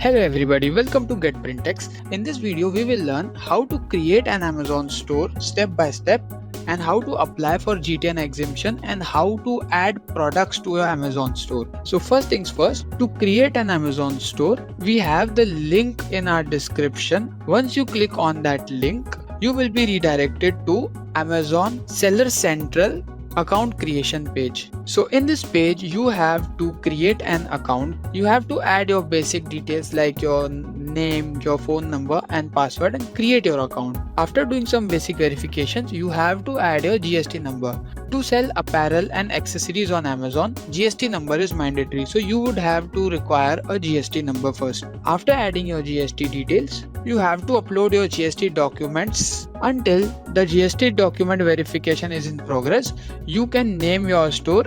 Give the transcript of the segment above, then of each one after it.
Hello everybody, welcome to GetPrintX. In this video, we will learn how to create an Amazon store step by step and how to apply for GTN exemption and how to add products to your Amazon store. So first things first, to create an Amazon store, we have the link in our description. Once you click on that link, you will be redirected to Amazon Seller Central account creation page. So in this page you have to create an account. You have to add your basic details like your name, your phone number and password and create your account. After doing some basic verifications, you have to add your GST number. To sell apparel and accessories on Amazon, GST number is mandatory, so you would have to require a GST number first. After adding your GST details, you have to upload your GST documents. Until the GST document verification is in progress, you can name your store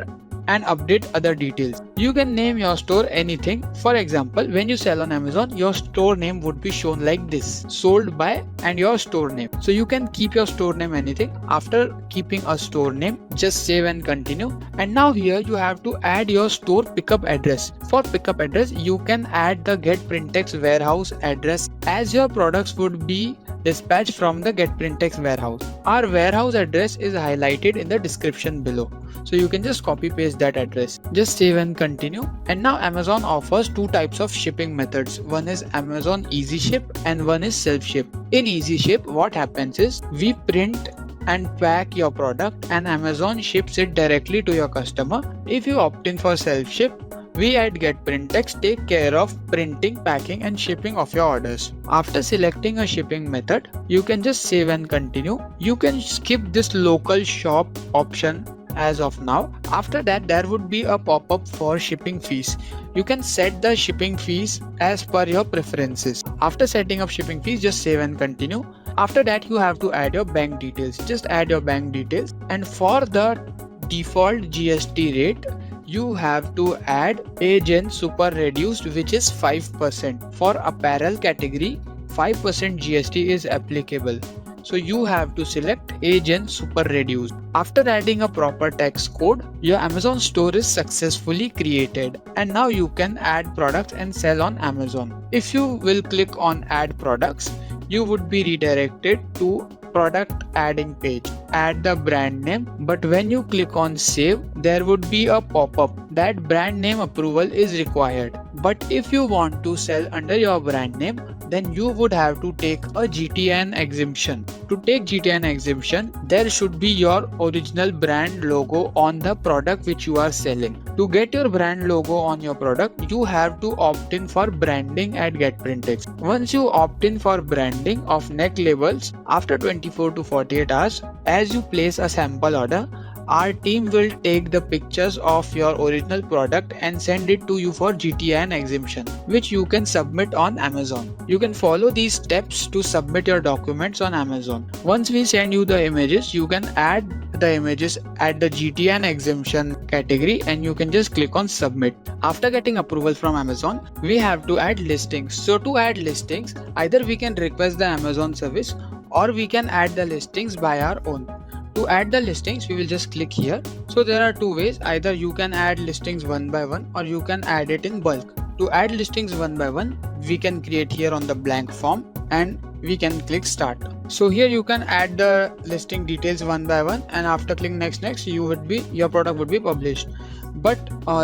and update other details. You can name your store anything. For example, when you sell on Amazon, your store name would be shown like this: sold by and your store name. So you can keep your store name anything. After keeping a store name, just save and continue. And now here you have to add your store pickup address. For pickup address, you can add the GetPrintX warehouse address, as your products would be dispatched from the GetPrintX warehouse. Our warehouse address is highlighted in the description below, so you can just copy paste that address. Just save and continue. And now Amazon offers two types of shipping methods. One is Amazon Easy Ship and one is Self Ship. In Easy Ship, what happens is we print and pack your product and Amazon ships it directly to your customer. If you opt in for Self Ship, we at GetPrintX take care of printing, packing and shipping of your orders. After selecting a shipping method, you can just save and continue. You can skip this local shop option as of now. After that, there would be a pop-up for shipping fees. You can set the shipping fees as per your preferences. After setting up shipping fees, just save and continue. After that, you have to add your bank details. Just add your bank details, and for the default GST rate, you have to add Agent Super Reduced, which is 5%. For apparel category, 5% GST is applicable. So you have to select Agent Super Reduced. After adding a proper tax code, your Amazon store is successfully created, and now you can add products and sell on Amazon. If you will click on add products, you would be redirected to product adding page. Add the brand name, but when you click on save, there would be a pop-up that brand name approval is required. But if you want to sell under your brand name, then you would have to take a GTN exemption. To take GTN exemption, there should be your original brand logo on the product which you are selling. To get your brand logo on your product, you have to opt in for branding at GetPrintX. Once you opt in for branding of neck labels, after 24 to 48 hours, as you place a sample order, our team will take the pictures of your original product and send it to you for GTN exemption, which you can submit on Amazon. You can follow these steps to submit your documents on Amazon. Once we send you the images, you can add the images at the GTN exemption category and you can just click on submit. After getting approval from Amazon, we have to add listings. So to add listings, either we can request the Amazon service or we can add the listings by our own. To add the listings, we will just click here. So there are two ways: either you can add listings one by one or you can add it in bulk. To add listings one by one, we can create here on the blank form and we can click start. So here you can add the listing details one by one, and after clicking next, your product would be published. But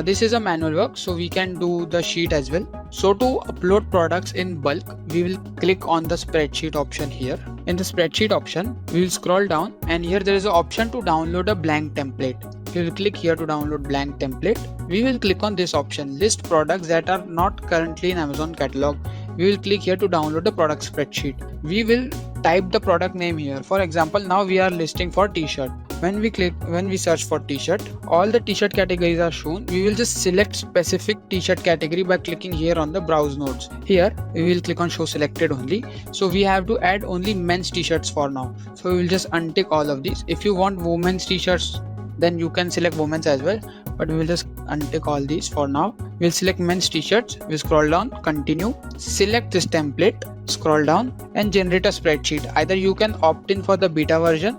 this is a manual work, so we can do the sheet as well. So to upload products in bulk, we will click on the spreadsheet option here. In the spreadsheet option, we will scroll down and here there is an option to download a blank template. We will click here to download blank template. We will click on this option, list products that are not currently in Amazon catalog. We will click here to download the product spreadsheet. We will type the product name here. For example, now we are listing for t-shirt. When we search for t-shirt, all the t-shirt categories are shown. We will just select specific t-shirt category by clicking here on the browse nodes. Here we will click on show selected only. So we have to add only men's t-shirts for now. So we will just untick all of these. If you want women's t-shirts, then you can select women's as well, but we will just untick all these for now. We'll select men's t-shirts. We scroll down, continue, select this template, scroll down and generate a spreadsheet. Either you can opt in for the beta version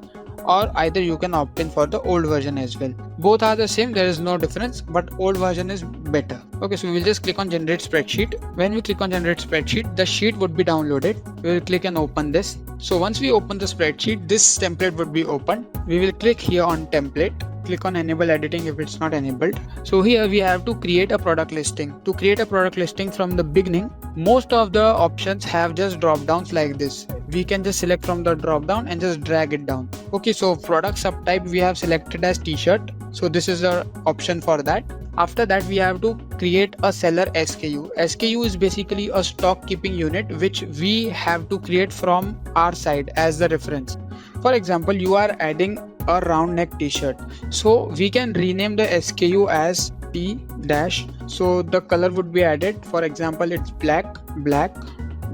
or either you can opt in for the old version as well. Both are the same, there is no difference, but old version is better. Okay, so we will just click on generate spreadsheet. When we click on generate spreadsheet, the sheet would be downloaded. We will click and open this. So once we open the spreadsheet, this template would be opened. We will click here on template, click on enable editing if it's not enabled. So here we have to create a product listing. To create a product listing from the beginning, most of the options have just drop downs like this. We can just select from the drop down and just drag it down. Okay, so product subtype we have selected as t-shirt, so this is the option for that. After that, we have to create a seller SKU. SKU is basically a stock keeping unit which we have to create from our side as the reference. For example, you are adding a round neck t-shirt, so we can rename the SKU as T dash. So the color would be added, for example it's black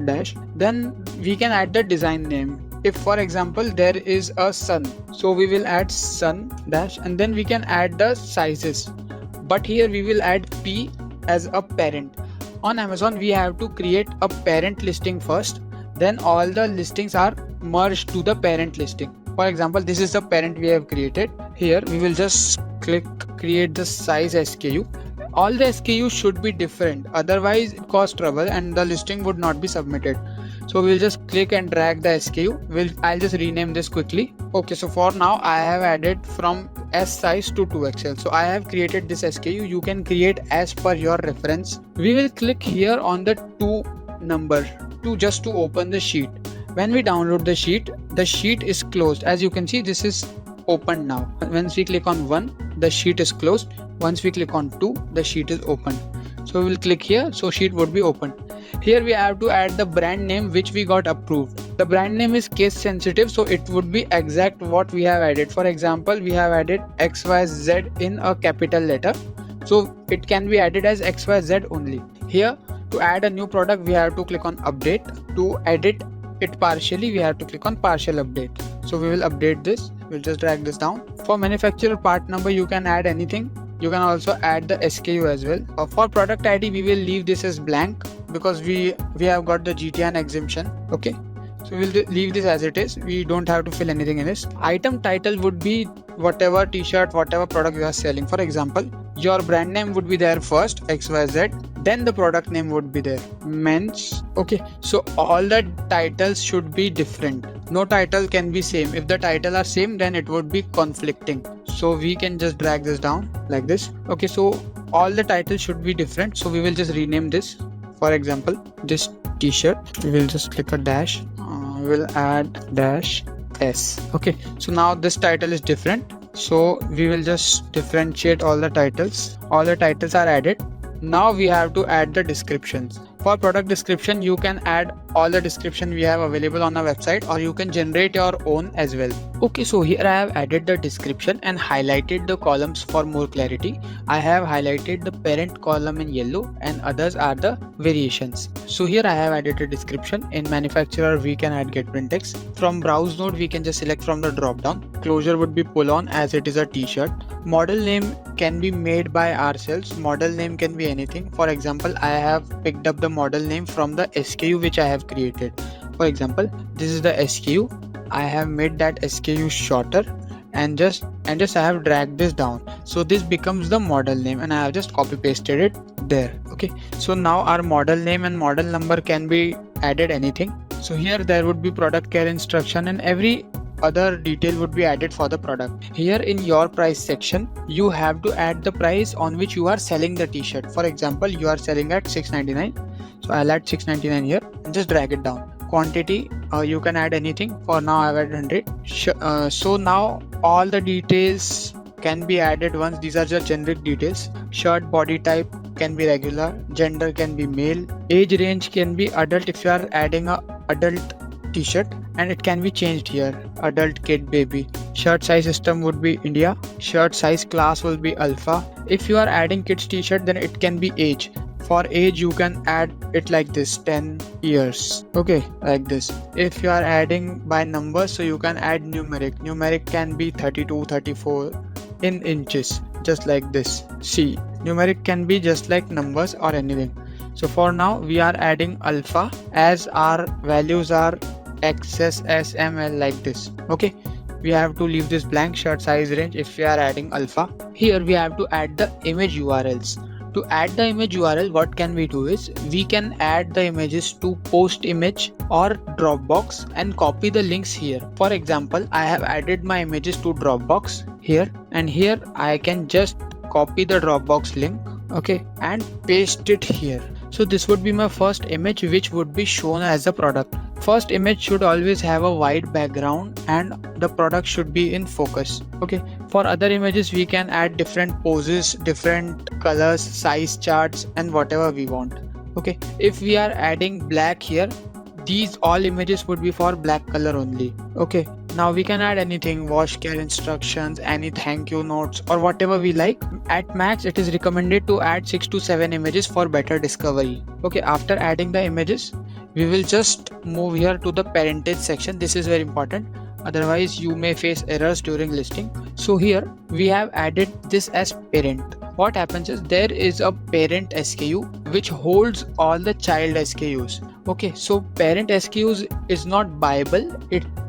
dash. Then we can add the design name. If for example there is a sun, so we will add sun dash, and then we can add the sizes, but here we will add P as a parent. On Amazon we have to create a parent listing first, then all the listings are merged to the parent listing. For example, this is the parent we have created. Here we will just click create the size SKU. All the SKUs should be different, otherwise it causes trouble and the listing would not be submitted. So we'll just click and drag the SKU. I'll just rename this quickly. Okay, so for now I have added from S size to 2XL. So I have created this SKU. You can create as per your reference. We will click here on the 2 number just to open the sheet. When we download the sheet is closed. As you can see, this is open now. Once we click on 1, the sheet is closed. Once we click on 2, the sheet is open. So we will click here, so sheet would be open. Here we have to add the brand name which we got approved. The brand name is case sensitive, so it would be exact what we have added. For example, we have added XYZ in a capital letter, so it can be added as XYZ only. Here, to add a new product, we have to click on update. To edit it partially, we have to click on partial update. So we will update this. We'll just drag this down. For manufacturer part number, you can add anything. You can also add the SKU as well. For product ID, we will leave this as blank because we have got the GTN exemption. Okay, so we'll leave this as it is. We don't have to fill anything in this. Item title would be whatever t-shirt, whatever product you are selling. For example, your brand name would be there first, XYZ, then the product name would be there, men's. Okay, so all the titles should be different. No title can be same. If the title are same, then it would be conflicting. So we can just drag this down like this. Okay, so all the titles should be different. So we will just rename this. For example, this t-shirt, we will just click a dash. We'll add dash S. Okay, so now this title is different. So we will just differentiate all the titles. All the titles are added. Now we have to add the descriptions. For product description, you can add all the description we have available on our website, or you can generate your own as well. Okay, so here I have added the description and highlighted the columns for more clarity. I have highlighted the parent column in yellow and others are the variations. So here I have added a description. In manufacturer, we can add get print text. From browse node, we can just select from the drop down. Closure would be pull on as it is a t-shirt. Model name can be made by ourselves. Model name can be anything. For example, I have picked up the model name from the SKU which I have created. For example, this is the SKU. I have made that SKU shorter and just I have dragged this down. So this becomes the model name and I have just copy pasted it there. Okay, so now our model name and model number can be added anything. So here there would be product care instruction and every other detail would be added for the product. Here in your price section, you have to add the price on which you are selling the t-shirt. For example, you are selling at $6.99. So I'll add $6.99 here and just drag it down. Quantity, you can add anything. For now I've added 100. So now all the details can be added once. These are just generic details. Shirt body type can be regular, gender can be male, age range can be adult if you are adding a adult t-shirt, and it can be changed here, adult, kid, baby. Shirt size system would be India. Shirt size class will be alpha. If you are adding kids t-shirt, then it can be age. For age, you can add it like this, 10 years. Okay, like this. If you are adding by numbers, so you can add numeric. Numeric can be 32, 34 in inches, just like this. See, numeric can be just like numbers or anything. So for now, we are adding alpha as our values are XS, S, M, L like this. Okay, we have to leave this blank shirt size range if we are adding alpha. Here we have to add the image URLs. To add the image URL, what can we do is we can add the images to post image or Dropbox and copy the links here. For example, I have added my images to Dropbox here, and here I can just copy the Dropbox link, okay, and paste it here. So this would be my first image which would be shown as a product. First image should always have a white background and the product should be in focus. Okay, for other images we can add different poses, different colors, size charts and whatever we want. Okay, if we are adding black here, these all images would be for black color only. Okay, now we can add anything, wash care instructions, any thank you notes or whatever we like. At max it is recommended to add 6 to 7 images for better discovery. Okay, after adding the images, we will just move here to the parentage section. This is very important, otherwise you may face errors during listing. So here we have added this as parent. What happens is there is a parent SKU which holds all the child SKUs. Okay, so parent SKUs is not buyable,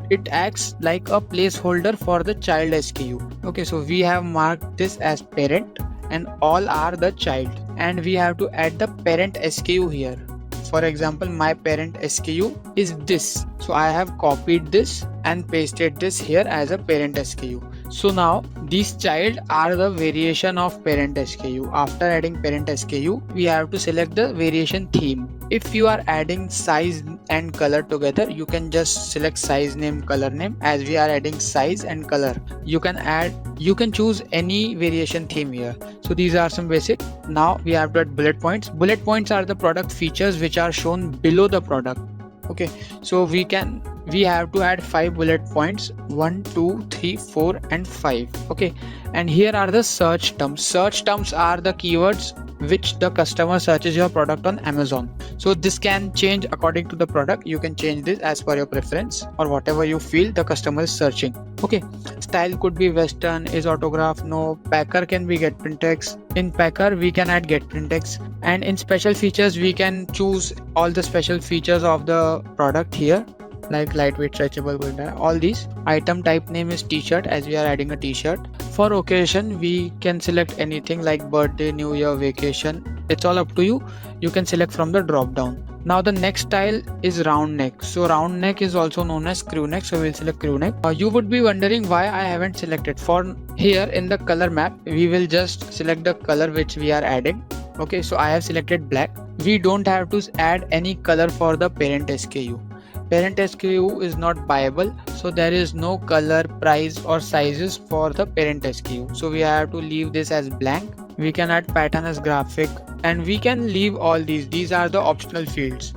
it acts like a placeholder for the child SKU. Okay, so we have marked this as parent and all are the child, and we have to add the parent SKU here. For example, my parent SKU is this, so I have copied this and pasted this here as a parent SKU. So now these child are the variation of parent SKU. After adding parent SKU, we have to select the variation theme. If you are adding size and color together, you can just select size name, color name. As we are adding size and color, you can choose any variation theme here. So these are some basic. Now we have to add bullet points. Bullet points are the product features which are shown below the product. Okay, so we have to add 5 bullet points, 1 2 3 4 and 5. Okay, and here are the search terms. Search terms are the keywords which the customer searches your product on Amazon. So this can change according to the product. You can change this as per your preference or whatever you feel the customer is searching. Okay, style could be western, is autograph, no. Packer can be GetPrintx. In Packer we can add GetPrintx, and in special features we can choose all the special features of the product here, like lightweight, stretchable, all these. Item type name is t-shirt, as we are adding a t-shirt. For occasion we can select anything like birthday, new year, vacation. It's all up to you. You can select from the drop down. Now the next style is round neck. So round neck is also known as crew neck, so we'll select crew neck. You would be wondering why I haven't selected. For here in the color map, we will just select the color which we are adding. Okay, so I have selected black. We don't have to add any color for the parent SKU. Parent SKU is not buyable, so there is no color, price or sizes for the parent SKU. So we have to leave this as blank. We can add pattern as graphic, and we can leave all these. These are the optional fields.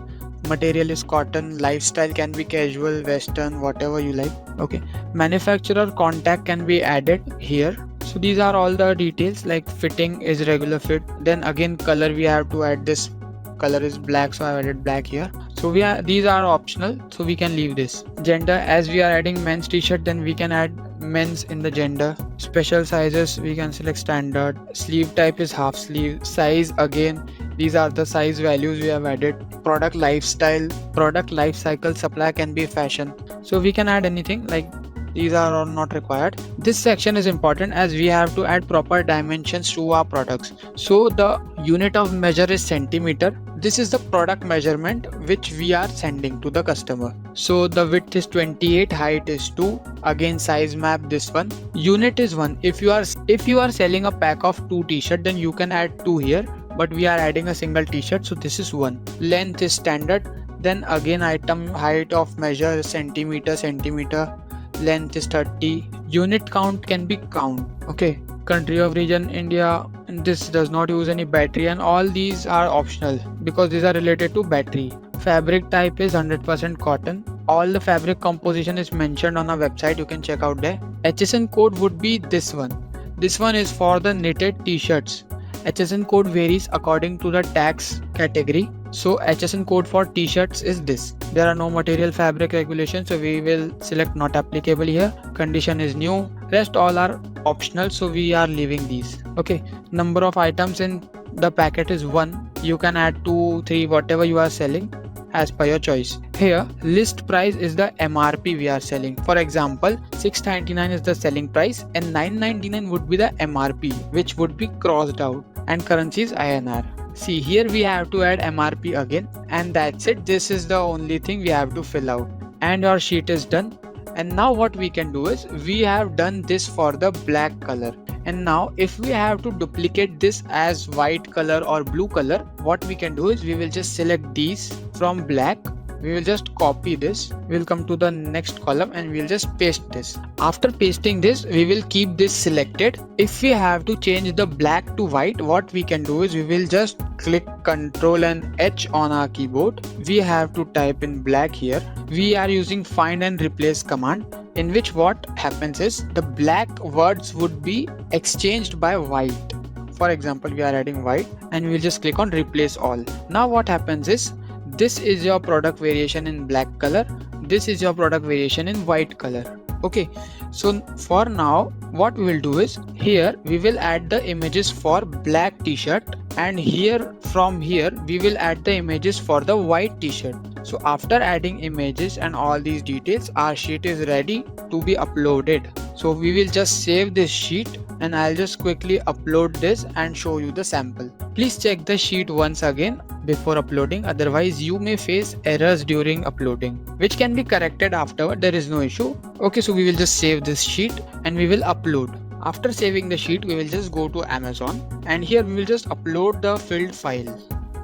Material is cotton, lifestyle can be casual, western, whatever you like. Okay, manufacturer contact can be added here. So these are all the details, like fitting is regular fit. Then again color, we have to add this. Color is black, so I added black here. So these are optional, so we can leave this. Gender, as we are adding men's t-shirt, then we can add men's in the gender. Special sizes, we can select standard. Sleeve type is half sleeve. Size, again these are the size values we have added. Product lifestyle, product life cycle, supply can be fashion. So we can add anything, like these are all not required. This section is important as we have to add proper dimensions to our products. So the unit of measure is centimeter. This is the product measurement which we are sending to the customer. So the width is 28, height is 2. Again size map, this one. Unit is 1. If you are selling a pack of 2 t-shirt, then you can add 2 here, but we are adding a single t-shirt, so this is 1. Length is standard. Then again item height of measure is centimeter. Length is 30. Unit count can be count. Okay, country of region India, and this does not use any battery, and all these are optional because these are related to battery. Fabric type is 100% cotton. All the fabric composition is mentioned on our website, you can check out there. HSN code would be this one. This one is for the knitted t-shirts. HSN code varies according to the tax category. So HSN code for t-shirts is this. There are no material fabric regulations, so we will select not applicable here. Condition is new. Rest all are optional, so we are leaving these. Okay, number of items in the packet is 1. You can add 2, 3, whatever you are selling. as per your choice. Here list price is the MRP we are selling. For example, 699 is the selling price and 999 would be the MRP, which would be crossed out, and currency is INR. See, here we have to add MRP again, and that's it. This is the only thing we have to fill out, and our sheet is done. And now what we can do is, we have done this for the black color, and now if we have to duplicate this as white color or blue color, what we can do is, we will just select these from black. We will just copy this, we'll come to the next column and we'll just paste this. After pasting this, we will keep this selected. If we have to change the black to white, what we can do is, we will just click Ctrl and H on our keyboard. We have to type in black here. We are using find and replace command, in which what happens is, the black words would be exchanged by white. For example, we are adding white and we will just click on replace all. Now what happens is, this is your product variation in black color, this is your product variation in white color. Okay, so for now what we will do is, here we will add the images for black t-shirt, and here from here we will add the images for the white t-shirt. So after adding images and all these details, our sheet is ready to be uploaded. So we will just save this sheet, and I'll just quickly upload this and show you the sample. Please check the sheet once again before uploading, otherwise you may face errors during uploading, which can be corrected afterward. There is no issue. Okay, so we will just save this sheet and we will upload. After saving the sheet, we will just go to Amazon, and here we will just upload the filled file.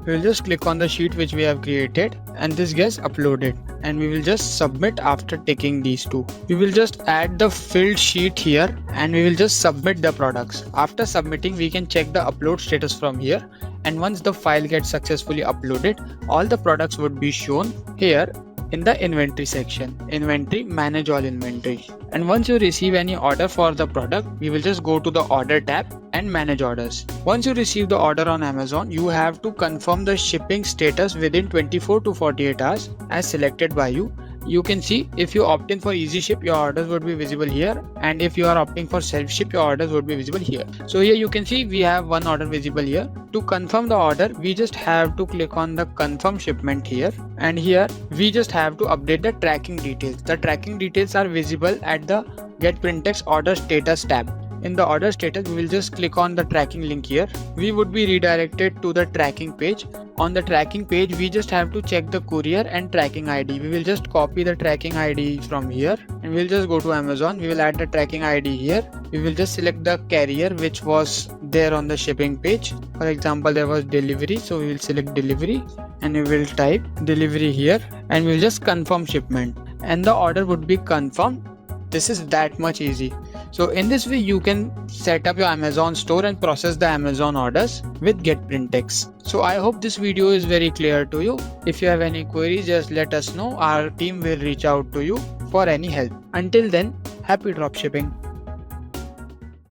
We will just click on the sheet which we have created, and this gets uploaded, and we will just submit after taking these two. We will just add the filled sheet here and we will just submit the products. After submitting, we can check the upload status from here, and once the file gets successfully uploaded, all the products would be shown here in the inventory section. Inventory, manage all inventory. And once you receive any order for the product, we will just go to the order tab and manage orders. Once you receive the order on Amazon, you have to confirm the shipping status within 24 to 48 hours as selected by you. You can see, if you opt in for easy ship, your orders would be visible here, and if you are opting for self ship, your orders would be visible here. So here you can see we have one order visible here. To confirm the order, we just have to click on the confirm shipment here, and here we just have to update the tracking details. The tracking details are visible at the Get Printex order status tab. In the order status, we will just click on the tracking link here. We would be redirected to the tracking page. On the tracking page, we just have to check the courier and tracking ID. We will just copy the tracking ID from here, and we'll just go to Amazon. We will add the tracking ID here. We will just select the carrier which was there on the shipping page. For example, there was delivery, so we will select delivery and we will type delivery here, and we will just confirm shipment, and the order would be confirmed. This is that much easy. So in this way, you can set up your Amazon store and process the Amazon orders with Get Printex. So I hope this video is very clear to you. If you have any queries, just let us know. Our team will reach out to you for any help. Until then, happy dropshipping.